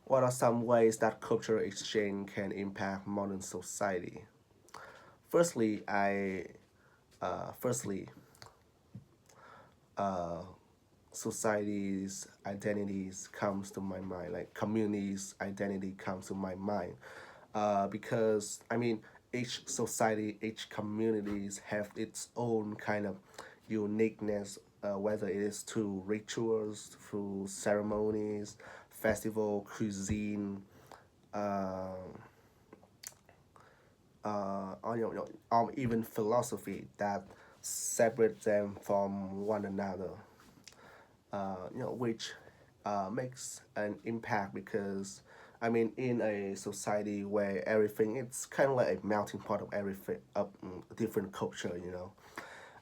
What are some ways that cultural exchange can impact modern society? Firstly, I firstly uh, society's identities comes to my mind, like communities' identity comes to my mind, because I mean each society, each communities have its own kind of uniqueness, whether it is through rituals, through ceremonies, festival, cuisine, uh, or, or even philosophy that separate them from one another. Which makes an impact because, I mean, in a society where everything it's kind of like a melting pot of everything, of different culture.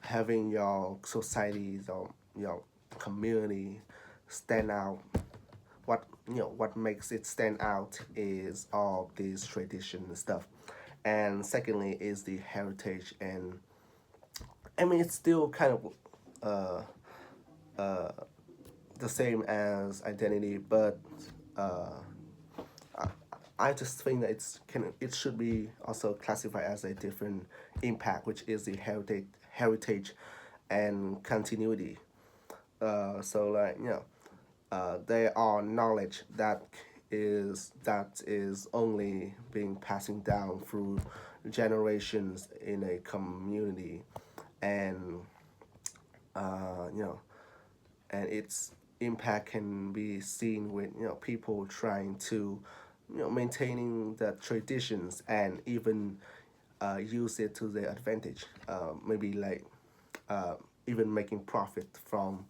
Having your societies or your community stand out. What makes it stand out is all these tradition and stuff, and secondly is the heritage. And I mean it's still kind of uh, uh, the same as identity, but uh, I, I just think that it should be also classified as a different impact, which is the heritage and continuity. So like there are knowledge that is only being passing down through generations in a community, and uh, you know and its impact can be seen with people trying to maintaining the traditions and even use it to their advantage, maybe like uh, even making profit from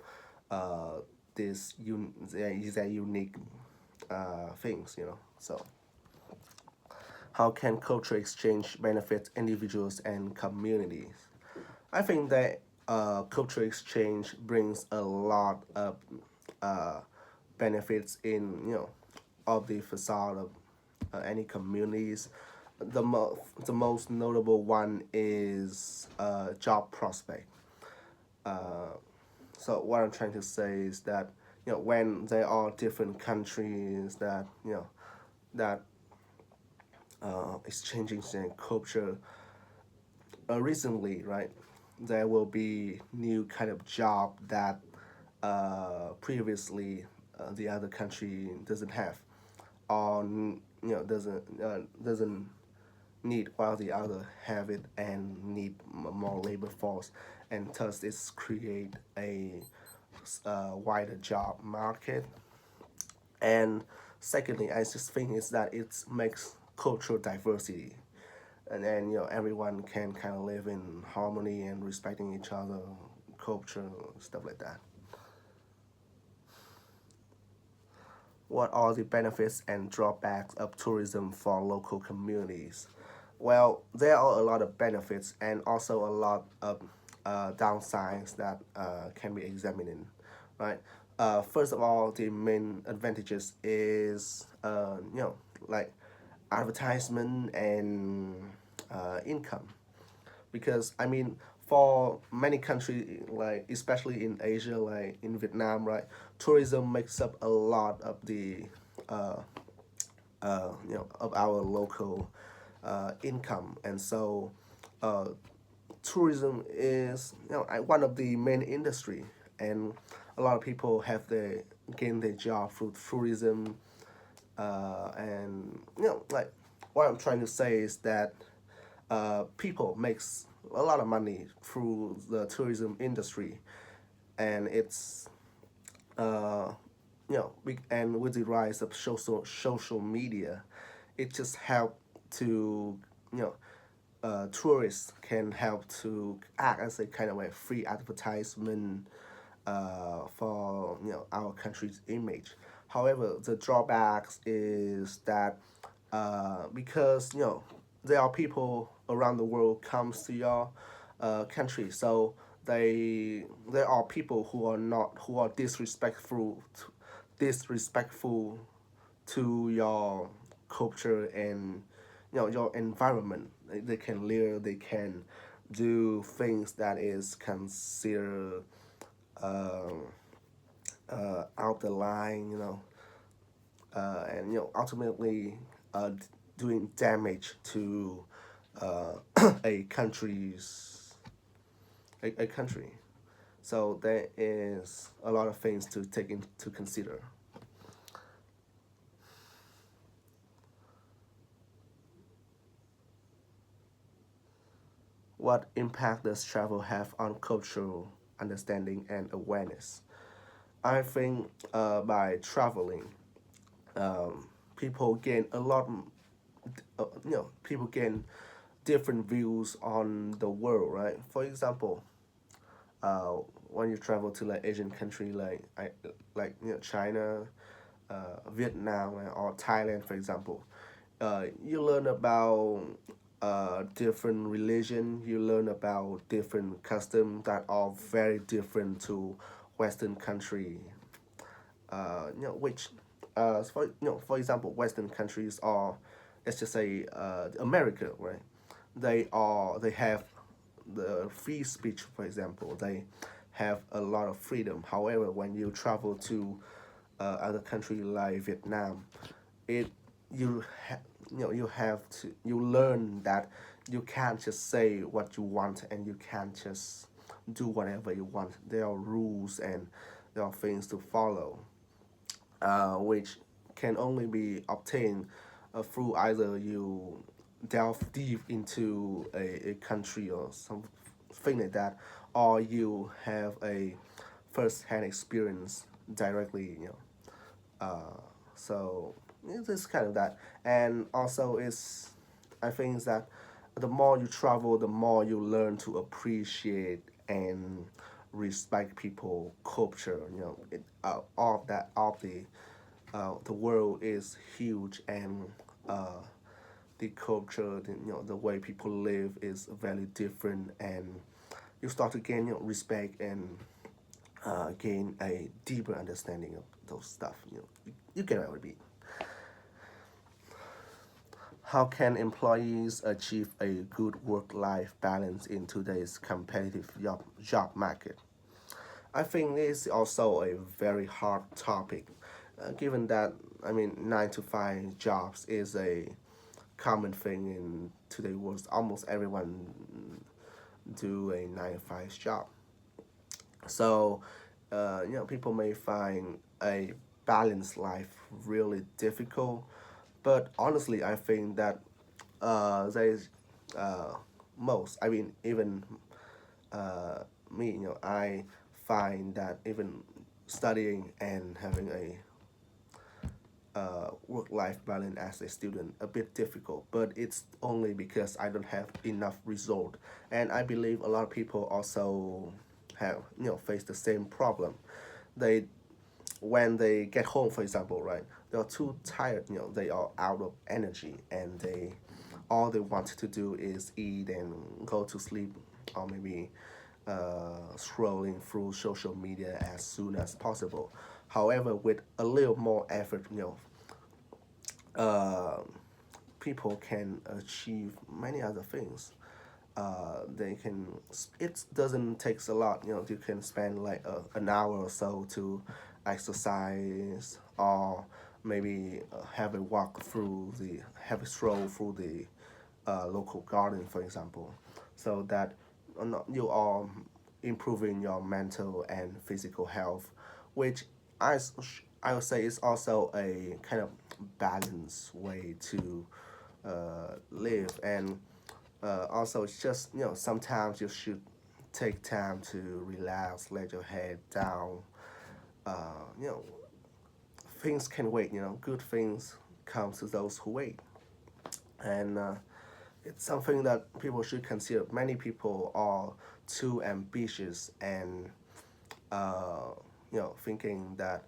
uh, these unique things. So how can cultural exchange benefit individuals and communities? I think that cultural exchange brings a lot of uh, benefits in of the facade of any communities. The most notable one is job prospect. Uh, so what I'm trying to say is that when there are different countries that exchanging their culture, recently, right, there will be new kind of job that previously the other country doesn't have, or doesn't need, while the other have it and need more labor force, and thus it's create a wider job market. And secondly, I just think is that it makes cultural diversity, and then everyone can kind of live in harmony and respecting each other, culture, stuff like that. What are the benefits and drawbacks of tourism for local communities? Well, there are a lot of benefits and also a lot of downsides that can be examined, right? First of all, the main advantages is like advertisement and income, because I mean for many countries, like especially in Asia, like in Vietnam, right, tourism makes up a lot of the uh, of our local income. And so uh, tourism is one of the main industry, and a lot of people have their gain their job through tourism. And like what I'm trying to say is that people makes a lot of money through the tourism industry, and it's and with the rise of social media, it just helped to you know tourists can help to act as a kind of a free advertisement for our country's image. However, the drawbacks is that because there are people around the world comes to your country, so there are people who are disrespectful to your culture and your environment. They can live, they can do things that is considered out the line, and ultimately doing damage to a country. So there is a lot of things to take into consider. What impact does travel have on cultural understanding and awareness? I think by traveling, people gain a lot. People gain different views on the world, right? For example, uh, when you travel to like Asian country like China, Vietnam, or Thailand, for example, you learn about different religion. You learn about different customs that are very different to Western country. Which for example, Western countries are, let's just say, America, right? They have the free speech, for example. They have a lot of freedom. However, when you travel to other country like Vietnam, it you ha- you have to you learn that you can't just say what you want and you can't just do whatever you want. There are rules and there are things to follow, which can only be obtained through either you delve deep into a country or something like that, or you have a first-hand experience directly. So it's kind of that, and also I think is that the more you travel, the more you learn to appreciate and respect people culture. All of that, all of the world is huge, and uh, the culture, the way people live is very different, and you start to gain respect and gain a deeper understanding of those stuff. You get what I mean. How can employees achieve a good work-life balance in today's competitive job market? I think this is also a very hard topic, given that, I mean, 9 to 5 jobs is a common thing in today's world. Almost everyone do a 9 to 5 job. So, people may find a balanced life really difficult. But honestly, I think that there's uh, most. I mean, even me, I find that even studying and having a work-life balance as a student a bit difficult, but it's only because I don't have enough result, and I believe a lot of people also have face the same problem. They When they get home, for example, right, they are too tired. They are out of energy, and they all they want to do is eat and go to sleep, or maybe scrolling through social media as soon as possible. However, with a little more effort, uh, people can achieve many other things. They can. It doesn't takes a lot. You can spend like an hour or so to exercise, or maybe have a stroll through the local garden, for example, so that you are improving your mental and physical health, which I would say is also a kind of balanced way to live. And also, it's just sometimes you should take time to relax, let your head down. Uh, you know, things can wait. Good things come to those who wait, and it's something that people should consider. Many people are too ambitious and uh, thinking that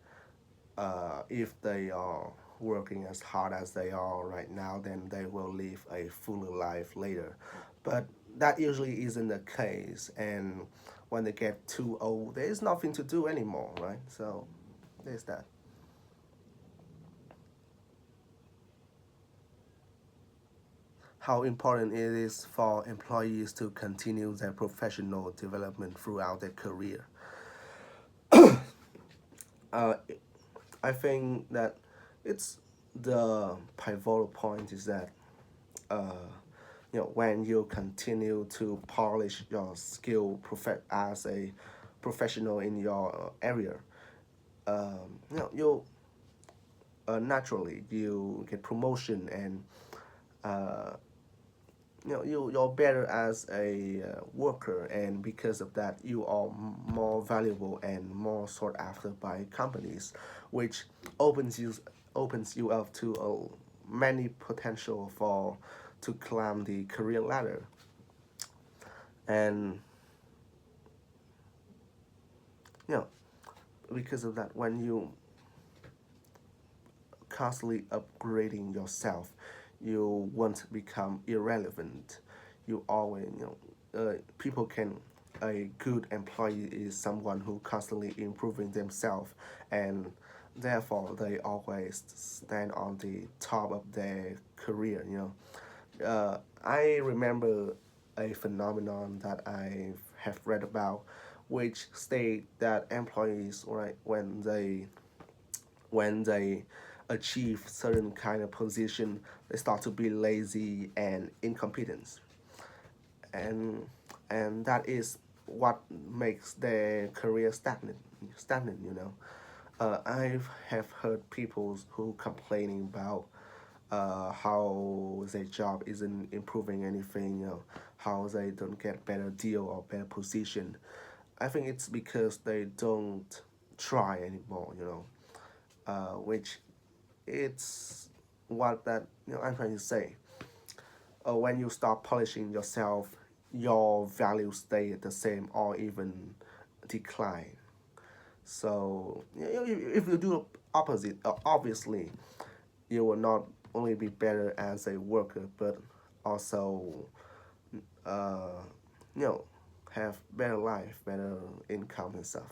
if they are working as hard as they are right now, then they will live a fuller life later. But that usually isn't the case. And when they get too old, there is nothing to do anymore, right? So there's that. How important it is for employees to continue their professional development throughout their career. Uh, I think that it's the pivotal point is that uh, when you continue to polish your skill as a professional in your area, you naturally you get promotion and uh, you're better as a worker, and because of that you are more valuable and more sought after by companies, which opens you opens you up to many potential for to climb the career ladder. And you know because of that, when you constantly upgrading yourself, you won't become irrelevant. You always, people can, a good employee is someone who constantly improving themselves, and therefore they always stand on the top of their career. I remember a phenomenon that I have read about, which state that employees, right, when they achieve certain kind of position, they start to be lazy and incompetent, and that is what makes their career stagnant. I have heard people who complaining about how their job isn't improving anything, how they don't get better deal or better position. I think it's because they don't try anymore, which it's what that I'm trying to say. When you start polishing yourself, your values stay the same or even decline. So if you do opposite, obviously you will not only be better as a worker, but also uh, you know have better life, better income and stuff.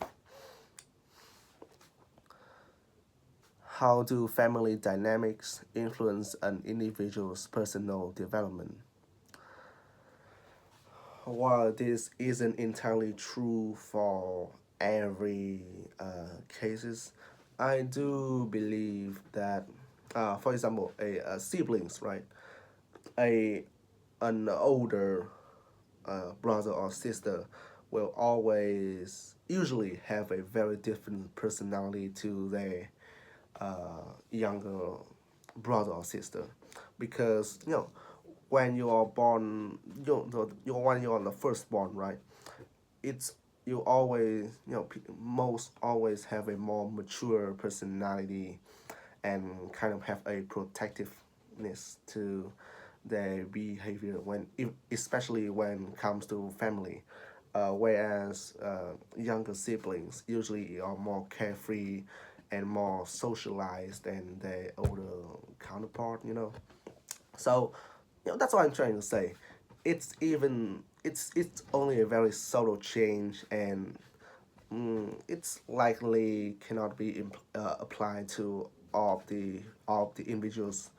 How do family dynamics influence an individual's personal development? While this isn't entirely true for every cases, I do believe that, for example, a siblings, right? A an older brother or sister will always usually have a very different personality to their younger brother or sister, because when you are born, when you're the firstborn, right? It's you always most always have a more mature personality and kind of have a protectiveness to their behavior especially when it comes to family, whereas younger siblings usually are more carefree and more socialized than their older counterpart. So that's what I'm trying to say. It's only a very subtle change, and it's likely cannot be applied to all of the individuals'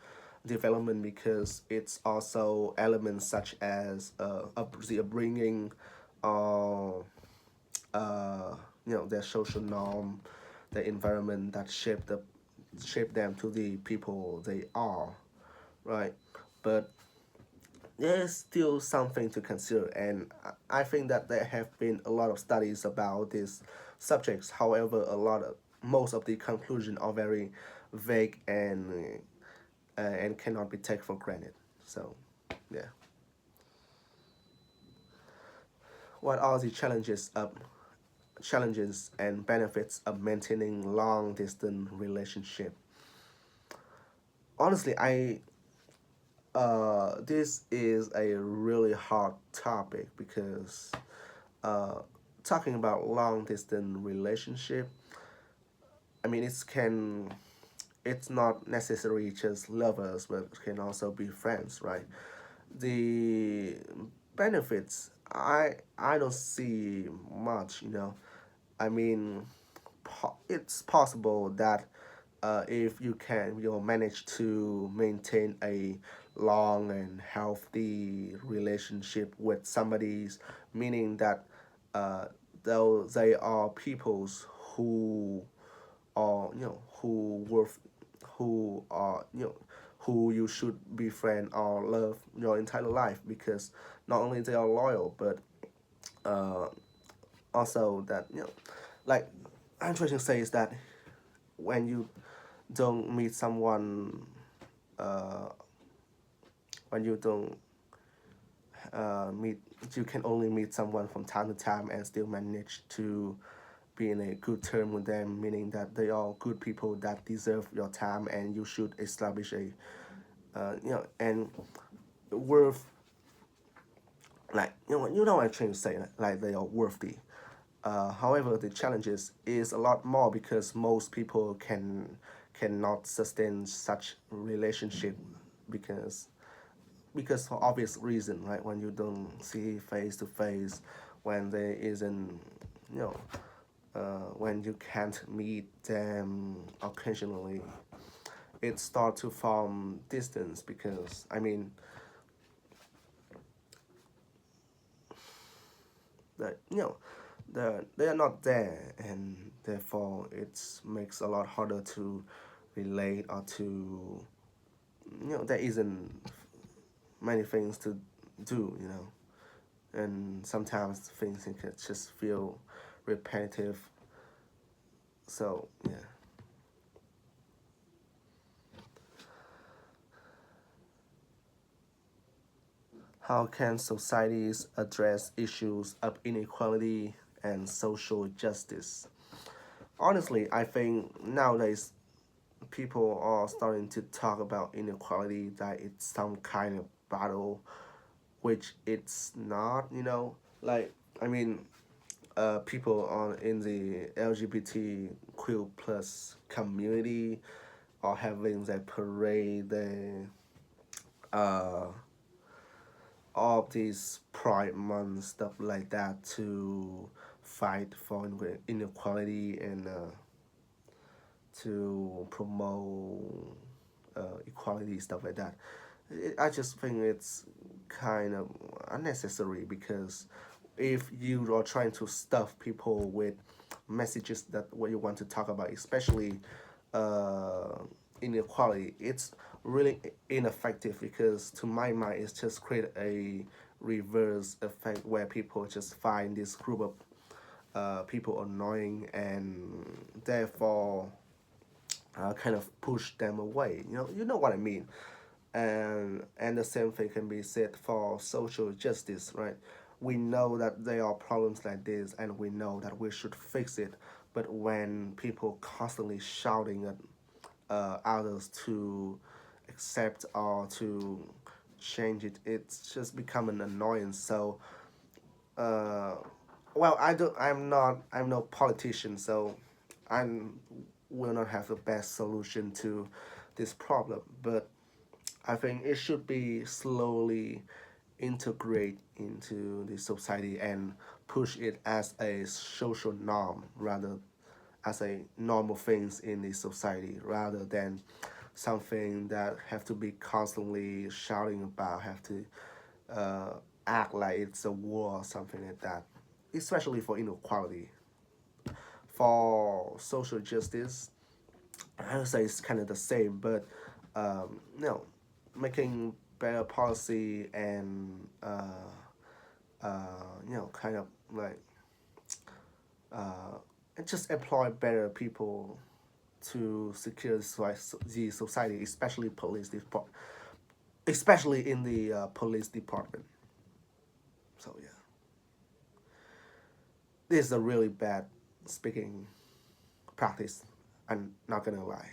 development, because it's also elements such as the upbringing, uh, uh, their social norm, the environment that shape them to the people they are, right? But there's still something to consider, and I think that there have been a lot of studies about these subjects. However, most of the conclusion are very vague and cannot be taken for granted. So, yeah. What are the challenges and benefits of maintaining long distance relationship? Honestly, I this is a really hard topic, because uh, talking about long distance relationship, I mean it's not necessarily just lovers, but it can also be friends, right? The benefits, I don't see much. I mean, it's possible that if you'll manage to maintain a long and healthy relationship with somebody's, meaning that uh, though they are peoples who are who worth who are who you should befriend or love your entire life, because not only they are loyal, but uh, also that like I'm trying to say is that when you don't meet someone, uh, when you don't meet, you can only meet someone from time to time and still manage to be in a good term with them, meaning that they are good people that deserve your time, and you should establish a and worth, like what I'm trying to say, like they are worthy. However, the challenges is a lot more because most people cannot sustain such relationship, because for obvious reason, right? When you don't see face to face, when there isn't, you know, when you can't meet them occasionally, it start to form distance, because I mean that they are not there, and therefore it makes a lot harder to relate, or to there isn't many things to do, and sometimes things can just feel repetitive. So yeah. How can societies address issues of inequality and social justice? Honestly, I think nowadays people are starting to talk about inequality that it's some kind of battle, which it's not. Like, I mean, people on in the LGBTQ plus community are having their parade, uh, all these Pride Month stuff like that to fight for inequality, and to promote equality, stuff like that. I just think it's kind of unnecessary, because if you are trying to stuff people with messages that what you want to talk about, especially uh, inequality, it's really ineffective, because to my mind it's just create a reverse effect where people just find this group of people annoying, and therefore kind of push them away. You know what I mean. And the same thing can be said for social justice, right? We know that there are problems like this, and we know that we should fix it. But when people constantly shouting at others to accept or to change it, it's just become an annoyance. So, uh, well, I'm no politician, so I will not have the best solution to this problem. But I think it should be slowly integrate into the society and push it as a social norm, rather as a normal things in the society, rather than something that have to be constantly shouting about, have to uh, act like it's a war or something like that, especially for inequality. For social justice, I would say it's kind of the same, but making better policy, and kind of like uh, and just employ better people to secure the society, especially especially in the police department. So yeah, this is a really bad speaking practice. I'm not gonna lie.